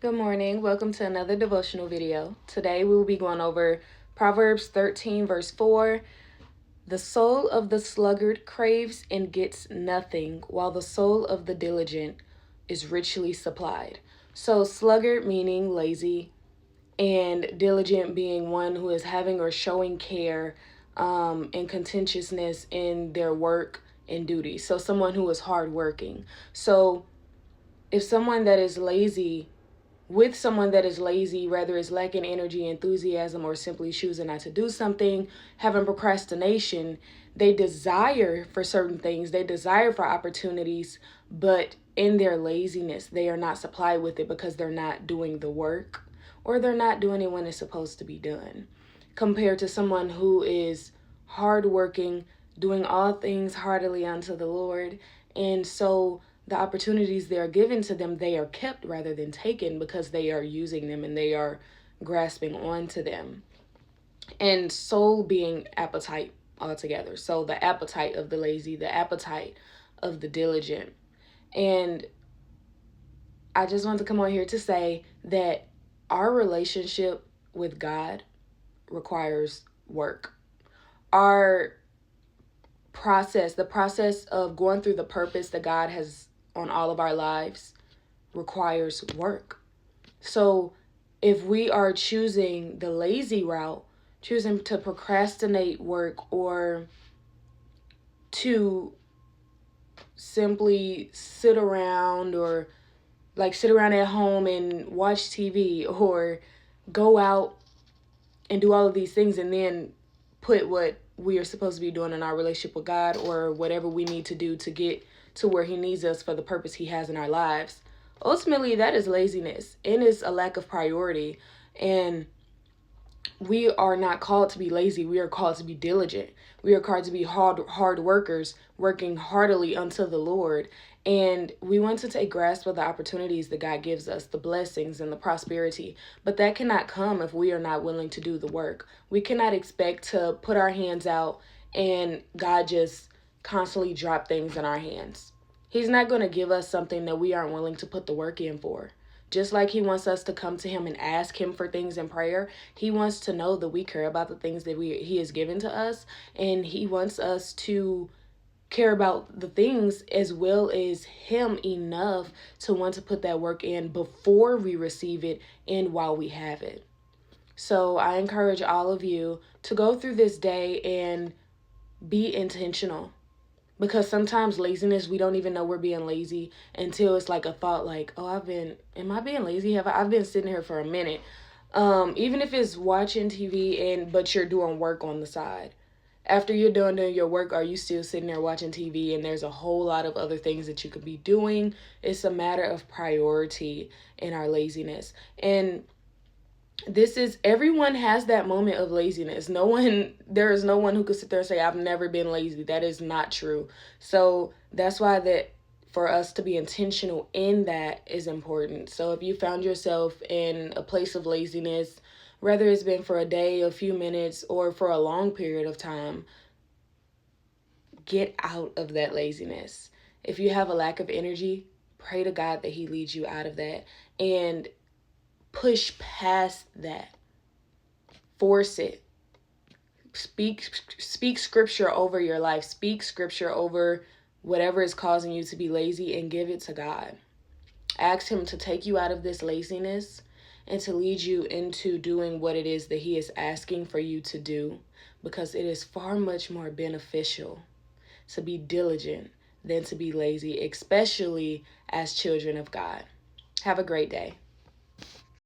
Good morning. Welcome to another devotional video. Today we will be going over Proverbs 13 verse 4. The soul of the sluggard craves and gets nothing, while the soul of the diligent is richly supplied. So sluggard meaning lazy, and diligent being one who is having or showing care and contentiousness in their work and duty. So someone who is hardworking. So if someone that is lazy with someone that is lazy, whether it's lacking energy, enthusiasm, or simply choosing not to do something, having procrastination, they desire for certain things, they desire for opportunities, but in their laziness, they are not supplied with it because they're not doing the work or they're not doing it when it's supposed to be done. Compared to someone who is hardworking, doing all things heartily unto the Lord. And so the opportunities that are given to them, they are kept rather than taken because they are using them and they are grasping onto them. And soul being appetite altogether. So the appetite of the lazy, the appetite of the diligent. And I just want to come on here to say that our relationship with God requires work. Our process, the process of going through the purpose that God has on all of our lives, requires work. So if we are choosing the lazy route, choosing to procrastinate work or to simply sit around or sit around at home and watch TV or go out and do all of these things and then put what we are supposed to be doing in our relationship with God or whatever we need to do to get to where He needs us for the purpose He has in our lives. Ultimately, that is laziness and it's a lack of priority. And we are not called to be lazy. We are called to be diligent. We are called to be hard workers, working heartily unto the Lord. And we want to take grasp of the opportunities that God gives us, the blessings and the prosperity. But that cannot come if we are not willing to do the work. We cannot expect to put our hands out and God just constantly drop things in our hands. He's not going to give us something that we aren't willing to put the work in for. Just like He wants us to come to Him and ask Him for things in prayer, He wants to know that we care about the things that He has given to us, and He wants us to care about the things as well as Him enough to want to put that work in before we receive it and while we have it. So I encourage all of you to go through this day and be intentional. Because sometimes laziness, we don't even know we're being lazy until it's like a thought like, oh, am I being lazy? I've been sitting here for a minute. Even if it's watching TV but you're doing work on the side. After you're done doing your work, are you still sitting there watching TV and there's a whole lot of other things that you could be doing? It's a matter of priority in our laziness. And everyone has that moment of laziness. There is no one who could sit there and say, I've never been lazy. That is not true. So that's why that for us to be intentional in that is important. So if you found yourself in a place of laziness, whether it's been for a day, a few minutes, or for a long period of time, get out of that laziness. If you have a lack of energy, pray to God that He leads you out of that and push past that. Force it. Speak scripture over your life. Speak scripture over whatever is causing you to be lazy and give it to God. Ask Him to take you out of this laziness and to lead you into doing what it is that He is asking for you to do, because it is far much more beneficial to be diligent than to be lazy, especially as children of God. Have a great day.